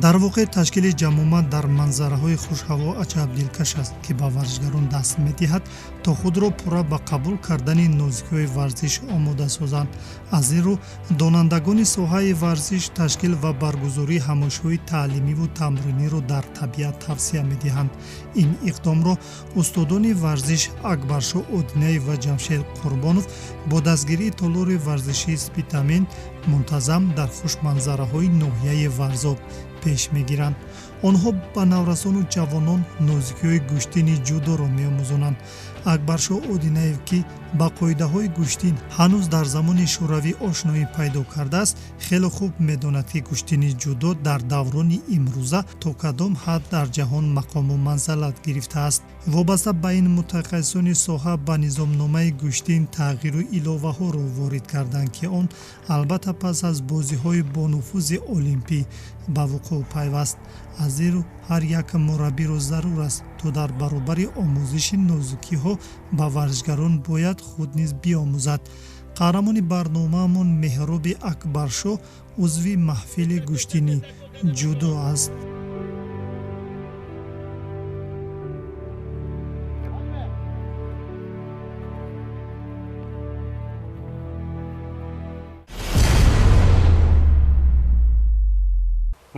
дар воқеъ ташкили ҷамомат дар манзараҳои хушҳаво аҷаб дилкаш аст, ки ба варзишгарон даст медиҳад то худро пурра ба қабул кардани нозикиҳои варзиш омода созанд. аз ин рӯ донандагони соҳаи варзиш ташкил ва баргузории ҳамоишҳои таълимиву тамриниро дар табиат тавсия медиҳанд. ин иқдомро устодони варзиш Акбаршо Одинаев ва Ҷамшед Қурбонов бо дастгирии толори варзишии Спитамин мунтазам дар хушманзараҳои ноҳияи Варзоб пеш мегиранд. онҳо ба наврасону ҷавонон нозикиҳои гӯштини ҷудоро меомӯзонанд. Акбаршо Одинаев, ки ба қоидаҳои гӯштин ҳанӯз дар замони шӯравӣ ошноӣ пайдо кардааст, хеле хуб медонад, ки гӯштини ҷудо дар даврони имрӯза то кадом ҳад дар ҷаҳон мақому манзалат гирифтааст. вобаста ба ин мутахассисони соҳа ба низомномаи гӯштин тағйиру иловаҳоро ворид карданд, ки он албатта пас аз бозиҳои бонуфузи олимпӣ ба вуқӯъ пайваст. аз ин рӯ ҳар як мураббиро зарур аст то дар баробари омӯзиши нозукиҳо ба варзишгарон бояд худ низ биомӯзад. қаҳрамони барномаамон Меҳроби Акбаршо узви маҳфили гӯштини ҷудо аст.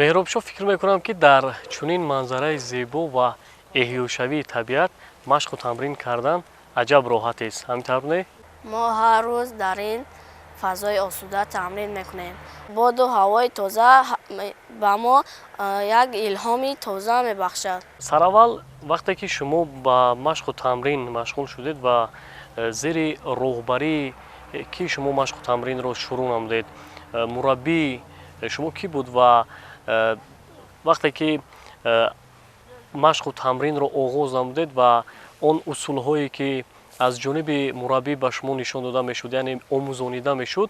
меҳробшо фикр мекунам, ки дар чунин манзараи зебо ва эҳёшавии табиат машқу тамрин кардан аҷаб роҳатест. ҳамин не? мо ҳар рӯз дар ин фазои осуда тамрин мекунем. боду ҳавои тоза ба мо як илҳоми тоза мебахшад. сараввал вақте ки шумо ба машқу тамрин машғул шудед ва зери роҳбарии ки шумо машқу тамринро шурӯъ намудед, мураббии шумо кӣ буд ва вақте ки машқу тамринро оғоз намудед ва он усулҳое ки аз ҷониби мураббӣ ба шумо нишон дода мешуд, яъне омӯзонида мешуд,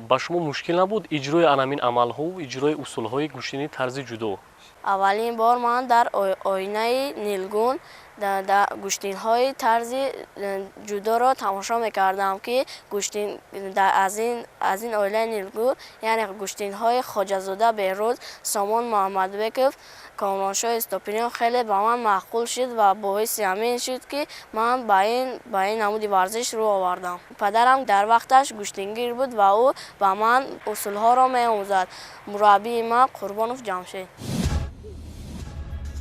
ба шумо мушкил набуд иҷрои анамин амалҳо, иҷрои усулҳои гӯштини тарзи ҷудо? аввалин бор ман дар оинаи нилгун гӯштинҳои тарзи ҷудоро тамошо мекардам, ки аз ин оилаи нилгун, яъне гӯштинҳои хоҷазода Беҳрӯз, Сомон Муҳаммадбеков, Комроншоҳ Истопиниён хеле ба ман маъқул шуд ва боиси ҳамин шуд, ки ман ба ин намуди варзиш рӯ овардам. падарам дар вақташ гӯштингир буд ва ӯ ба ман усулҳоро меомӯзад. мураббии ман Қурбонов Ҷамшед.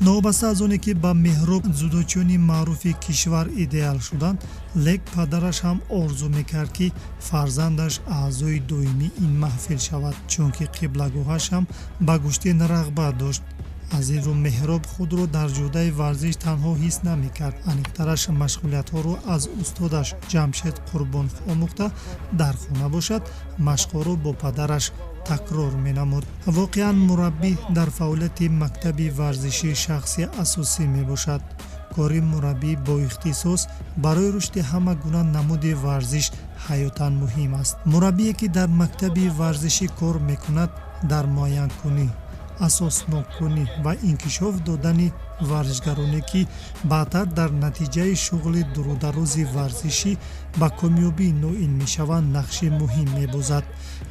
новобаста аз оне ки ба Меҳроб дзюдочиёни маъруфи кишвар идеал шуданд, лек падараш ҳам орзу мекард, ки фарзандаш аъзои доимии ин маҳфил шавад, чунки қиблагоҳаш ҳам ба гӯштин рағбат дошт. аз ин рӯ Меҳроб худро дар ҷодаи варзиш танҳо ҳис намекард. аниқтараш машғулиятҳоро аз устодаш Ҷамшед Қурбонов омӯхта, дар хона бошад машқҳоро бо падараш такрор менамуд. воқеан мураббӣ дар фаъолияти мактаби варзиши шахси асосӣ мебошад. кори мураббӣ бо ихтисос барои рушди ҳама гуна намуди варзиш ҳаётан муҳим аст. мураббие ки дар мактаби варзишӣ кор мекунад, дар муайянкунӣ, асоснокунӣ ва инкишоф додани варзишгароне, ки баъдтар дар натиҷаи шуғли дурударози варзишӣ ба комёбӣ ноил мешаванд, нақши муҳим мебозад.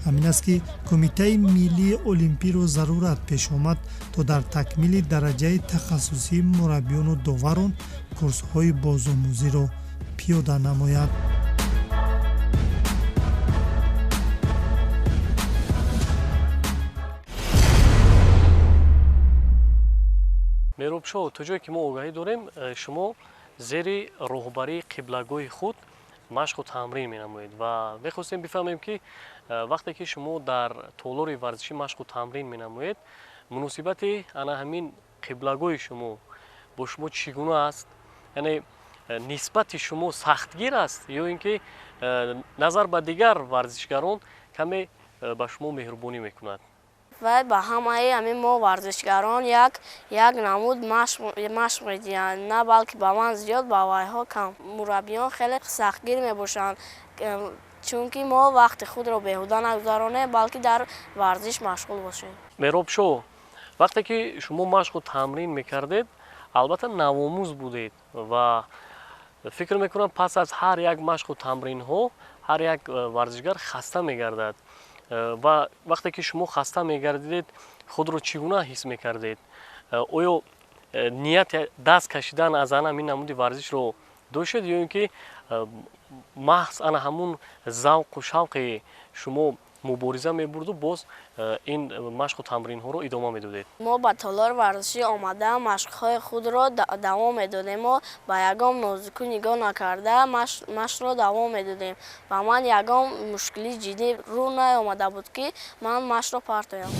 ҳамин аст, ки Кумитаи Миллии Олимпиро зарурат пеш омад то дар такмили дараҷаи тахассусии мураббиёну доварон курсҳои бозомӯзиро пиёда намояд. меҳробшо, то ҷое ки мо огаҳӣ дорем, шумо зери роҳбарии қиблагоҳи худ машқу тамрин менамоед ва мехостем бифаҳмем, ки вақте ки шумо дар толори варзишӣ машқу тамрин менамоед, муносибати ана ҳамин қиблагоҳи шумо бо шумо чӣ гуна аст? яъне нисбати шумо сахтгир аст ё ин ки назар ба дигар варзишгарон каме ба шумо меҳрубонӣ мекунад? вай ба ҳамаи ҳамин мо варзишгарон як намуд машқ медиҳанд, на балки ба ман зиёд, ба вайҳо кам. мураббиён хеле сахтгир мебошанд, чунки мо вақти худро беҳуда нагузаронем, балки дар варзиш машғул бошем. меҳробшо, вақте ки шумо машқу тамрин мекардед, албатта навомӯз будед ва фикр мекунам пас аз ҳар як машқу тамринҳо ҳар як варзишгар хаста мегардад ва вақте ки шумо хаста мегардидед, худро чӣ гуна ҳис мекардед? Оё нияти даст кашидан аз ана ин намуди варзишро доштед ё ин ки маҳз ана ҳамун завқу шавқи шумо мубориза мебурду боз ин машқу тамринҳоро идома медодед? мо ба толор варзишӣ омада машқҳои худро давом медодем. Мо ба ягон нозуку нигоҳ накарда машқро давом медодем ва ман ягон мушкили ҷиддӣ рӯ наомада буд ки ман машқро партоям.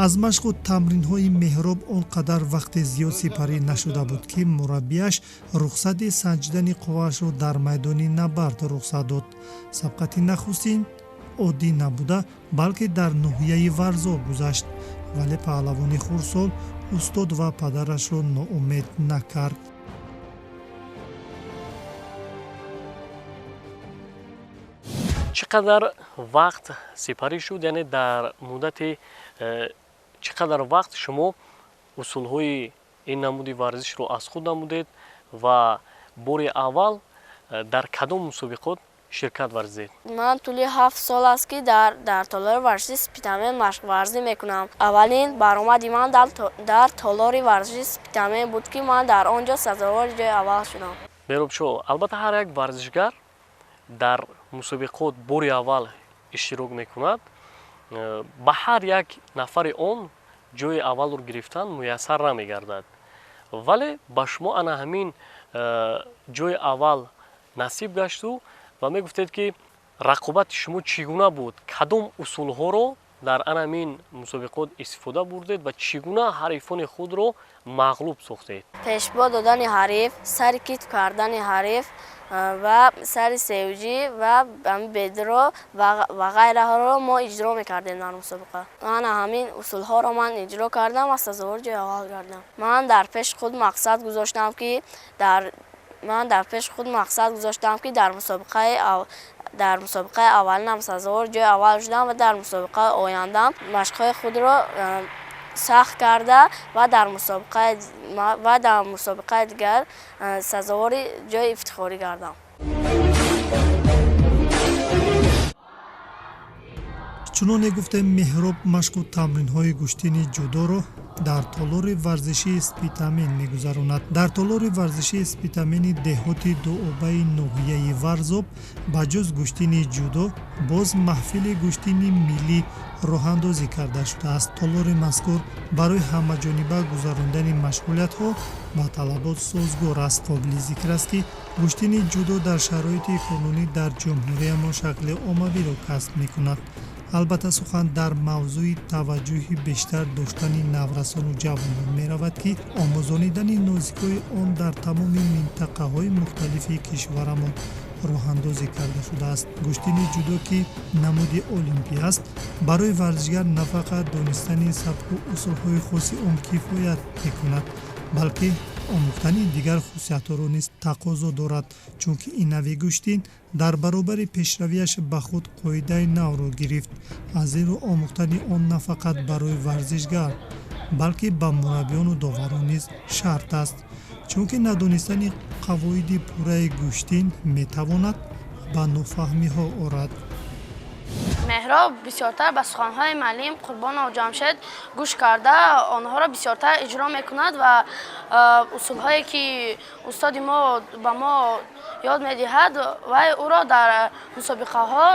аз машқу тамринҳои меҳроб он қадар вақти зиёд сипарӣ нашуда буд ки мураббиаш рухсати санҷидани қувваашро дар майдони набард рухсат дод. сабқати нахустин оддӣ набуда, балки дар ноҳияи варзор гузашт, вале паҳлавони хурсол устод ва падарашро ноумед накард. чӣ қадар вақт сипарӣ шуд, яъне дар муддати чӣ қадар вақт шумо усулҳои ин намуди варзишро аз худ намудед ва бори аввал дар кадом мусобиқот ширкат варзидед? ман тӯли 7 сол аст ки дар толори варзиши спитамен машқварзӣ мекунам. аввалин баромади ман дар толори варзиши спитамен буд ки ман дар он ҷо сазовори ҷои аввал шудам. меҳробшо, албатта ҳар як варзишгар дар мусобиқот бори аввал иштирок мекунад. ба ҳар як нафари он ҷои аввалро гирифтан муяссар намегардад, вале ба шумо ана ҳамин ҷои аввал насиб гашту ва мегуфтед ки рақобати шумо чӣ гуна буд, кадом усулҳоро дар ана ҳамин мусобиқот истифода бурдед ва чӣ гуна ҳарифони худро мағлуб сохтед? пешбо додани ҳариф, сари китф кардани ҳариф ва сари севҷӣ ва бедро ва ғайраҳоро мо иҷро мекардем дар мусобиқа. ана ҳамин усулҳоро ман иҷро кардам ва сазовори ҷои аввал гардам. ман дар пеши худ мақсад гузоштам ки дар мусобиқаи аввалинам сазовори ҷои аввал шудам ва дар мусобиқаи ояндам машқҳои худро сахт карда ва дар мусобиқаи дигар сазовори ҷои ифтихорӣ гардам. чуноне гуфтем, меҳроб машқу тамринҳои гӯштини ҷудоро дар толори варзишии спитамен мегузаронад. дар толори варзишии спитамени деҳоти дуобаи ноҳияи варзоб ба ҷуз гӯштини ҷудо боз маҳфили гӯштини миллӣ роҳандозӣ карда шудааст. толори мазкур барои ҳамаҷониба гузарондани машғулиятҳо ба талабот созгор аст. қобили зикр аст ки гӯштини ҷудо дар шароити қонунӣ дар ҷумҳурия мо шакли оммавиро касб мекунад. албатта сухан дар мавзӯи таваҷҷӯҳи бештар доштани наврасону ҷавонон меравад ки омӯзонидани нозикҳои он дар тамоми минтақаҳои мухталифи кишварамон роҳандозӣ карда шудааст. гӯштини ҷудо ки намуди олимпӣ аст, барои варзишгар на фақат донистани сабку усулҳои хоси он кифоят мекунад, балки омӯхтани дигар хусусиятҳоро низ тақозо дорад, чунки ин нави гӯштин дар баробари пешравиаш ба худ қоидаи навро гирифт. аз зеро омӯхтани он на фақат барои варзишгар, балки ба мураббиёну доварон низ шарт аст, чунки надонистани қавоиди пурраи гӯштин метавонад ба нофаҳмиҳо орад. меҳроб бисёртар ба суханҳои маълим Қурбон Оҷамшед гӯш карда онҳоро бисёртар иҷро мекунад ва усулҳое ки устоди мо ба мо ёд медиҳад вай ӯро дар мусобиқаҳо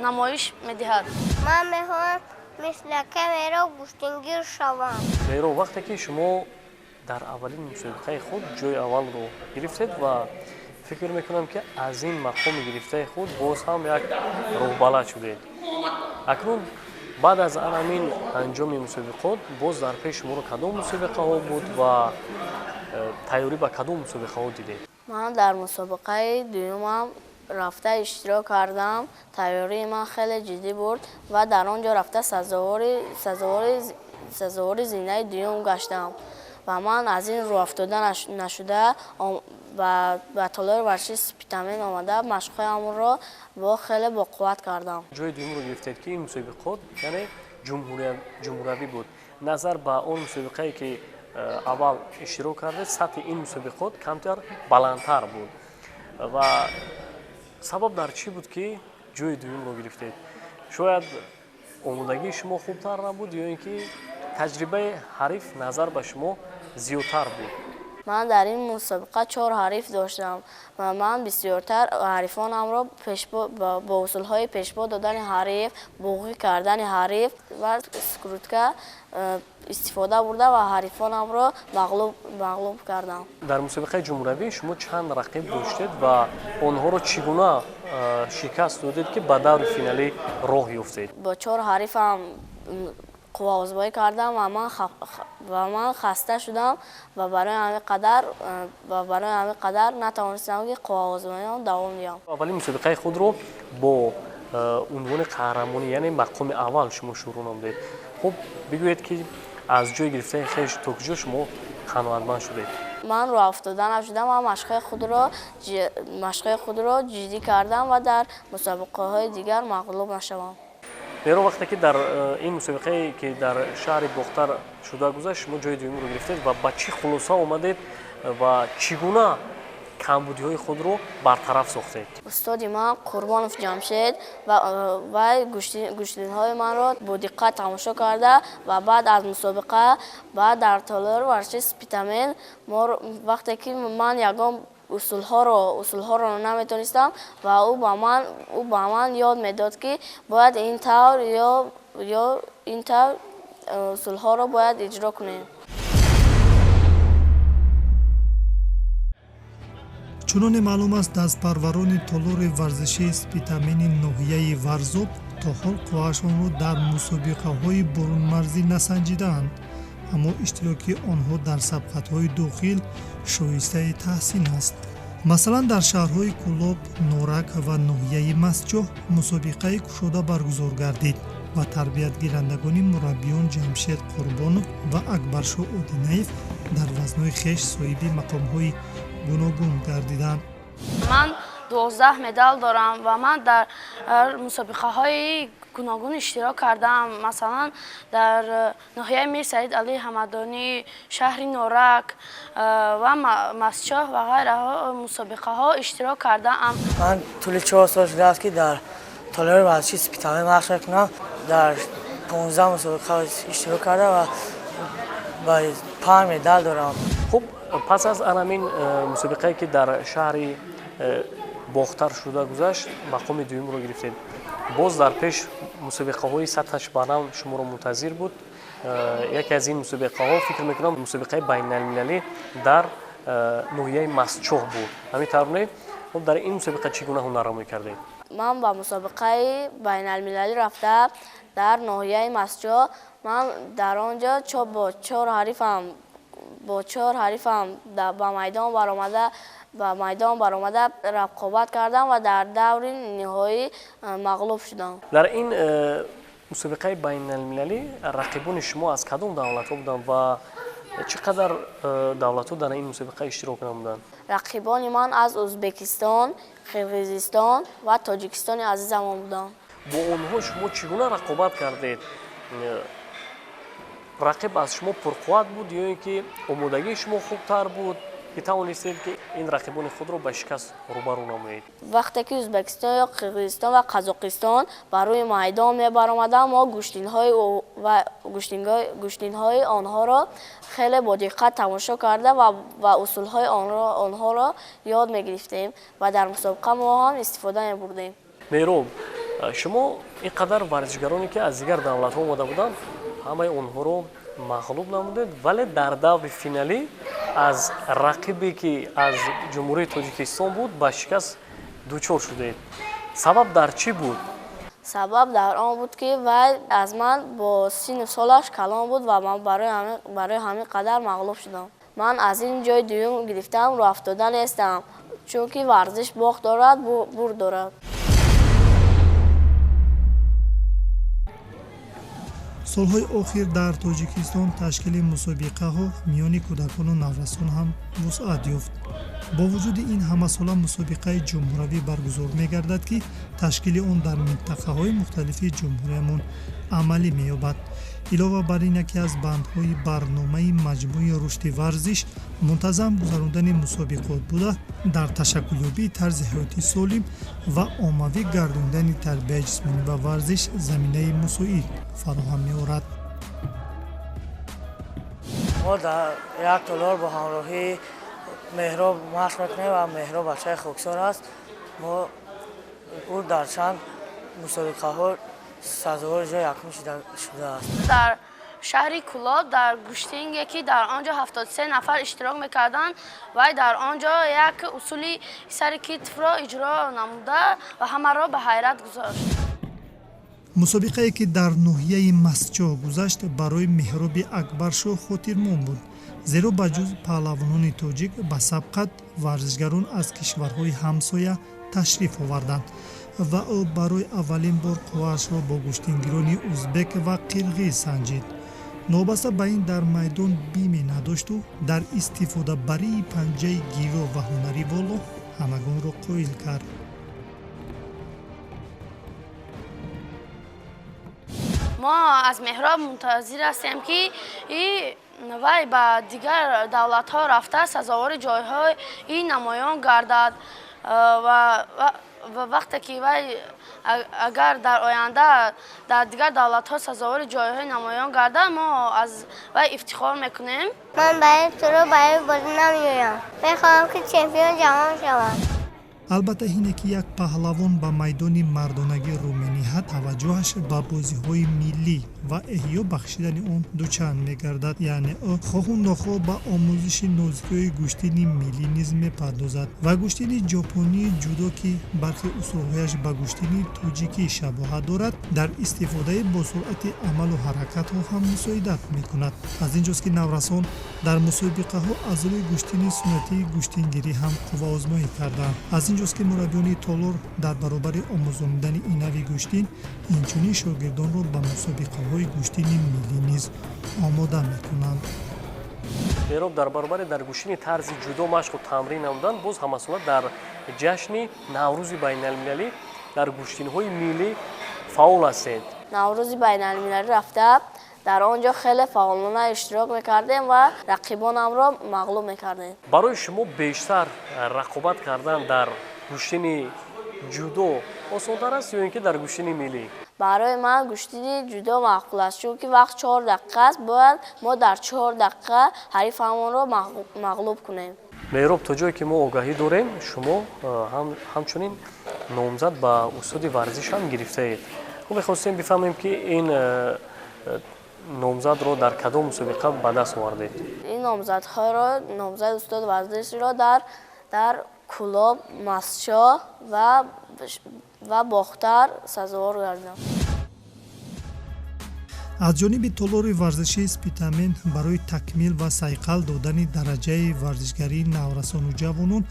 намоиш медиҳад. ман мехоҳам мислака меҳроб гӯштингир шавам. меҳроб, вақте ки шумо дар аввалин мусобиқаи худ ҷои аввалро гирифтед ва фикр мекунам ки аз ин мақоми гирифтаи худ боз ҳам як роҳбалад шудед. акнун баъд аз ҳамин анҷоми мусобиқот боз дар пеши шуморо кадом мусобиқаҳо буд ва тайёрӣ ба кадом мусобиқаҳо дидед? ман дар мусобиқаи дуюмам рафта иштирок кардам. тайёрии ман хеле ҷиддӣ буд ва дар он ҷо рафта сазовори зинаи дуюм гаштам ва ман аз ин рӯ афтода нашуда ба толори варзиши спитамен омада машқҳоямро хеле боқувват кардам. ҷои дуюмро гирифтед ки ин мусобиқот яъне ҷумҳуравӣ буд. назар ба он мусобиқае ки аввал иштирок кардед, сатҳи ин мусобиқот камтар баландтар буд ва сабаб дар чӣ буд ки ҷои дуюмро гирифтед? шояд омодагии шумо хубтар набуд ё ин ки таҷрибаи ҳариф назар ба шумо зиёдтар буд? ман дар ин мусобиқа 4 ҳариф доштам ва ман бисёртар ҳарифонамро бо усулҳои пешбо додани ҳариф, буғӣ кардани ҳариф ва скрутка истифода бурда ва ҳарифонамро мағлуб кардам. дар мусобиқаи ҷумҳуравӣ шумо чанд рақиб доштед ва онҳоро чӣ гуна шикаст додед ки ба даври финалӣ роҳ ёфтед? бо 4 ҳарифам қувваозбоӣ кардам ва ман хаста шудам ва барои ҳамин қадар натавонистам ки қувваозбоиам давом диҳам. аввалин мусобиқаи худро бо унвони қаҳрамонӣ яъне мақоми аввал шумо шурӯъ намудед. хуб бигӯед ки аз ҷои гирифтани хеш то куҷо шумо қаноатманд шудед? ман роҳ афтода нашудам ва машқҳои худро ҷиддӣ кардам ва дар мусобиқаҳои дигар мағлуб нашавам. меро вақте ки дар ин мусобиқае ки дар шаҳри Бохтар шуда гузашт шумо ҷои дуюмро гирифтед ва ба чӣ хулоса омадед ва чӣ гуна камбудиҳои худро бартараф сохтед? устоди ман Қурбонов Ҷамшед вай гӯштинҳои манро бо диққат тамошо карда ва баъд аз мусобиқа баъд дар толори варзиши спитамен вақте ки ман ягон усулҳоро наметонистам ва ӯ ба ман ёд медод ки бояд ин тавр ё ин тавр усулҳоро бояд иҷро кунем. чуноне маълум аст дастпарварони толори варзиши спитамени ноҳияи Варзоб то ҳол қувваашонро дар мусобиқаҳои бурунмарзӣ насанҷидаанд, аммо иштироки онҳо дар сабқатҳои дохил шоистаи таҳсин аст. масалан дар шаҳрҳои Кӯлоб, Норак ва ноҳияи Масҷоҳ мусобиқаи кушода баргузор гардид ва тарбиятгирандагони мураббиён Ҷамшед Қурбонов ва Акбаршо Одинаев дар вазнои хеш соҳиби мақомҳои гуногун гардиданд. ман 12 медал дорам ва ман дар мусобиқаҳои гуногун иштирок кардам. масалан дар ноҳияи Мир Саид Али Ҳамадонӣ, шаҳри Норак ва Масҷоҳ ва ғайраҳо мусобиқаҳо иштирок кардаам. ман тӯли 4 сол шудааст ки дар толори варзиши спитамен машқ мекунам. дар 15 мусобиқа иштирок карда ва ба 5 медал дорам. хуб пас аз анамин мусобиқае ки дар шаҳри Бохтар шуда гузашт мақоми дуюмро гирифтед. боз дар пеш мусобиқаҳои сатҳаш баланд шуморо мунтазир буд. яке аз ин мусобиқаҳо фикр мекунам мусобиқаи байналмилалӣ дар ноҳияи Масҷоҳ буд. ҳамин тавр не? хуб дар ин мусобиқа чӣ гуна ҳунаррамӯӣ кардед? ман ба мусобиқаи байналмилалӣ рафта дар ноҳияи Масҷоҳ ман дар он ҷо бо 4 ҳарифам ба майдон баромада рақобат кардам ва дар даври ниҳоӣ мағлуб шудам. дар ин мусобиқаи байналмилалӣ рақибони шумо аз кадом давлатҳо буданд ва чӣ қадар давлатҳо дар ин мусобиқа иштирок намуданд? рақибони ман аз Ӯзбекистон, Қирғизистон ва Тоҷикистони азизамон буданд. бо онҳо шумо чӣ гуна рақобат кардед? рақиб аз шумо пурқувват буд ё ин ки омодагии шумо хубтар буд ки тавонистед ки ин рақибони худро ба шикаст рӯбарӯ намоед? вақте ки Ӯзбекистон ё Қирғизистон ва Қазоқистон ба рӯи майдон мебаромаданд мо гӯштинҳои онҳоро хеле бодиққат тамошо карда ва усулҳои онҳоро ёд мегирифтем ва дар мусобиқа мо ҳам истифода мебурдем. меҳроб шумо ин қадар варзишгароне ки аз дигар давлатҳо омода буданд ҳамаи онҳоро мағлуб намудед, вале дар даври финалӣ аз рақибе ки аз ҷумҳурии Тоҷикистон буд ба шикаст дучор шудед. сабаб дар чӣ буд? сабаб дар он буд ки вай аз ман бо сину солаш калон буд ва ман барои ҳамин қадар мағлуб шудам. ман аз ин ҷои дуюм гирифтам роҳ афтода нестам, чунки варзиш бохт дорад, бурд дорад. солҳои охир дар Тоҷикистон ташкили мусобиқаҳо миёни кӯдакону наврасон ҳам вусъат ёфт. бо вуҷуди ин ҳамасола мусобиқаи ҷумҳуравӣ баргузор мегардад ки ташкили он дар минтақаҳои мухталифи ҷумҳуриямон амалӣ меёбад. илова бар ин яке аз бандҳои барномаи маҷмӯи рушди варзиш мунтазам гузарондани мусобиқот буда дар ташаккулёбии тарзи ҳаёти солим ва оммавӣ гардондани тарбияи ҷисмонӣ ва варзиш заминаи мусоид фароҳам меорад. мо дар як толор бо ҳамроҳии меҳроб машқ мекунем ва меҳроб бачаи хоксор аст. мо ӯ дар чанд мусобиқаҳо сазовори ҷои якум шудааст. дар шаҳри Кулоб дар гӯштинге ки дар онҷо 73 нафар иштирок мекарданд, вай дар онҷо як усули сари китфро иҷро намуда ва ҳамаро ба ҳайрат гузошт. мусобиқае ки дар ноҳияи Мастчоҳ гузашт барои меҳроби Акбаршоҳ хотирмон буд, зеро ба ҷуз паҳлавонони тоҷик ба сабқат варзишгарон аз кишварҳои ҳамсоя ташриф оварданд ва ӯ барои аввалин бор қувваашро бо гӯштингирони узбек ва қирғиз санҷид. нобаста ба ин дар майдон биме надошту дар истифодабарии панҷаи гиво ва ҳунари боло ҳамагонро қоил кард. мо аз меҳроб мунтазир ҳастем ки вай ба дигар давлатҳо рафта сазовори ҷойҳои намоён гардад ва вақте ки вай агар дар оянда дар дигар давлатҳо сазовори ҷойҳои намоён гардад, мо аз вай ифтихор мекунем. من برای تو رو برای بازی نمیایم. میخوام که چمپیون جهان شوم. албатта ине ки як паҳлавон ба майдони мардонагӣ рӯ мениҳад, таваҷҷӯҳаш ба бозиҳои миллӣ ва эҳё бахшидани он дучанд мегардад, яъне ӯ хоҳу нохоҳ ба омӯзиши нозикиҳои гӯштини миллӣ низ мепардозад ва гӯштини ҷопонии ҷудо ки бархи усулҳояш ба гӯштини тоҷикӣ шабоҳат дорад, дар истифодаи босуръати амалу ҳаракатҳо ҳам мусоидат мекунад. аз ин ҷост ки наврасон дар мусобиқаҳо аз рӯи гӯштини суннатии гӯштингирӣ ҳам қувваозмоӣ карданд. аз ин ҷост ки мураббиёни толор дар баробари омӯзондани ин нави гӯштин инчунин шогирдонро ба мусобиқаҳои гӯштини миллӣ низ омода мекунанд. меҳроб дар баробари дар гӯштини тарзи ҷудо машқу тамрин намудан боз ҳамасула дар ҷашни наврӯзи байналмилалӣ дар гӯштинҳои миллӣ фаъол ҳастед. наврӯзи байналмилалӣ рафта дар онҷо хеле фаъолона иштирок мекардем ва рақибонамро мағлуб мекардем. барои шумо бештар рақобат кардан дар гӯштини ҷудо осонтар аст ё ин ки дар гӯштини миллӣ? барои ман гӯштини ҷудо маъқул аст, чунки вақт 4 дақиқа аст, бояд мо дар 4 дақиқа ҳарифамонро мағлуб кунем. меҳроб, то ҷое ки мо огаҳӣ дорем, шумо ҳамчунин номзад ба устоди варзиш ҳам гирифтаед. мо мехостем бифаҳмем ки ин номзадро дар кадом мусобиқа ба даст овардед? ин номзадҳоро, номзади устоди варзишро дар Кулоб, Мастчоҳ ва Бохтар сазовор гардидам. аз ҷониби толори варзишии спитамен барои такмил ва сайқал додани дараҷаи варзишгарии наврасону ҷавонон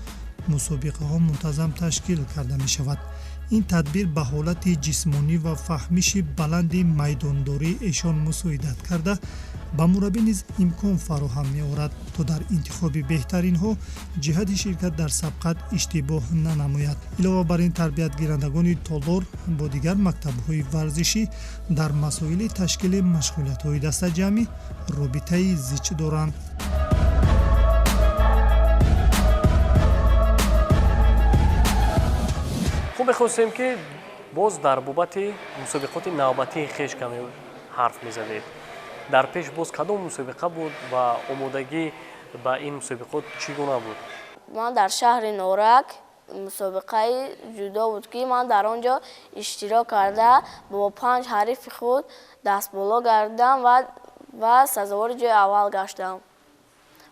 мусобиқаҳо мунтазам ташкил карда мешавад. ин тадбир ба ҳолати ҷисмонӣ ва фаҳмиши баланди майдондории эшон мусоидат карда ба мураббӣ низ имкон фароҳам меорад, то дар интихоби беҳтаринҳо ҷиҳати ширкат дар сабқат иштибоҳ нанамояд. илова бар ин тарбиятгирандагони толор бо дигар мактабҳои варзишӣ дар масоили ташкили машғулиятҳои дастаҷамъӣ робитаи зич доранд. хуб, мехостем ки боз дар бобати мусобиқоти навбатии хеш каме ҳарф мезадед. дар пеш боз кадом мусобиқа буд ва омодагӣ ба ин мусобиқот чӣ гуна буд? ман дар шаҳри Норак мусобиқаи ҷудо буд ки ман дар онҷо иштирок карда бо 5 ҳарифи худ дастболо гардидам ва сазовори ҷои аввал гаштам.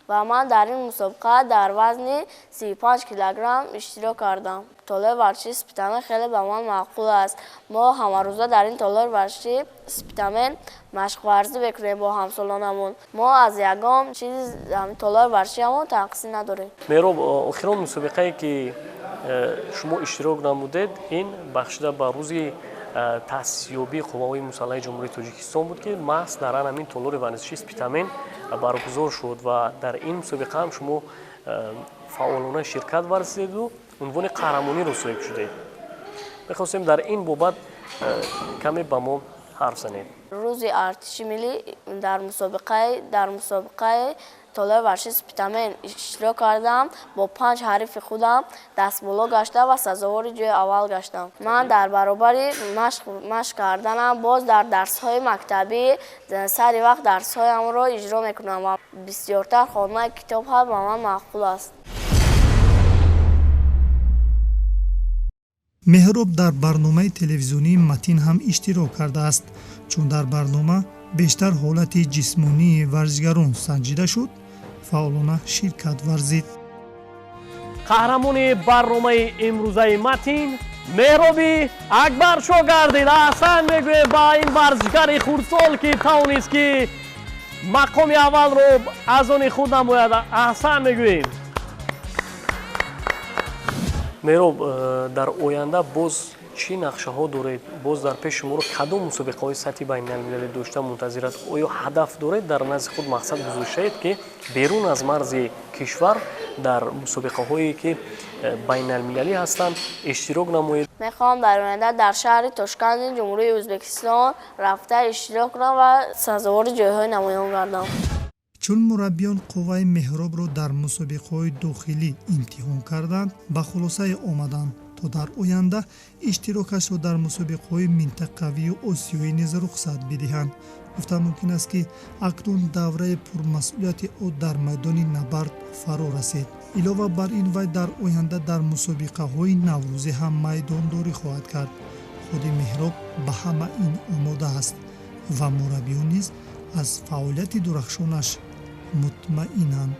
ва ман дар ин мусобиқа дар вазни 35 килограмм иштирок кардам. толори варзиши спитамен хеле ба ман маъқул аст. мо ҳамарӯза дар ин толори варзиши спитамен машқварзӣ мекунем бо ҳамсолонамон. мо аз ягон чизи толори варзишиамон танқисӣ надорем. меҳроб, охирон мусобиқае ки шумо иштирок намудед, ин бахшида ба рӯзи таъсисёбии қувваҳои мусаллаҳи ҷумҳурии Тоҷикистон буд ки маҳз дар ҳамин толори варзиши спитамен баргузор шуд ва дар ин мусобиқа ҳам шумо фаъолона ширкат варзиdeду унвони қаҳрамониро соҳиб шудед. мехостем дар ин бобат каме ба мо ҳарф занед. рӯзи артиши миллӣ дар мусобиқаи толаи варзиши спитамен иштирок кардам. Бо 5 ҳарифи худам дастболо гаштам ва сазовори ҷои аввал гаштам. Ман дар баробари машқ карданам боз дар дарсҳои мактабӣ сари вақт дарсҳоямро иҷро мекунам ва бисёртар хондаи китоб ҳам ба ман маъқул аст. меҳроб дар барномаи телевизионии матин ҳам иштирок кардааст, чун дар барнома бештар ҳолати ҷисмонии варзишгарон санҷида шуд, фаъолона ширкат варзид. қаҳрамони барномаи имрӯзаи матин меҳроби акбар шогардид. аҳсан мегӯем ба ин варзишгари хурдсол ки тавонист ки мақоми аввалро аз они худ намояд. аҳсан мегӯем. меҳроб, дар оянда боз чӣ нақшаҳо доред? Боз дар пеши шуморо кадом мусобиқаҳои сатҳи байналмилалӣ дошта мунтазир аст? Оё ҳадаф доред дар назди худ мақсад гузоштаед ки берун аз марзи кишвар дар мусобиқаҳое ки байналмилалӣ ҳастанд иштирок намоед? мехоҳам дар оянда дар шаҳри Тошканти ҷумҳурии Ӯзбекистон рафта иштирок кунам ва сазовори ҷойҳои намоён гардам. чун мураббиён қувваи меҳробро дар мусобиқаҳои дохилӣ имтиҳон карданд, ба хулосае омаданд то дар оянда иштирокашро дар мусобиқаҳои минтақавию осиёӣ низ рухсат бидиҳанд. гуфта мумкин аст ки акнун давраи пурмасъулияти ӯ дар майдони набард фаро расед. илова бар ин вай дар оянда дар мусобиқаҳои наврӯзӣ ҳам майдондорӣ хоҳад кард. худи меҳроб ба ҳама ин омода аст ва мураббиён низ аз фаъолияти дурахшонаш мутмаинанд.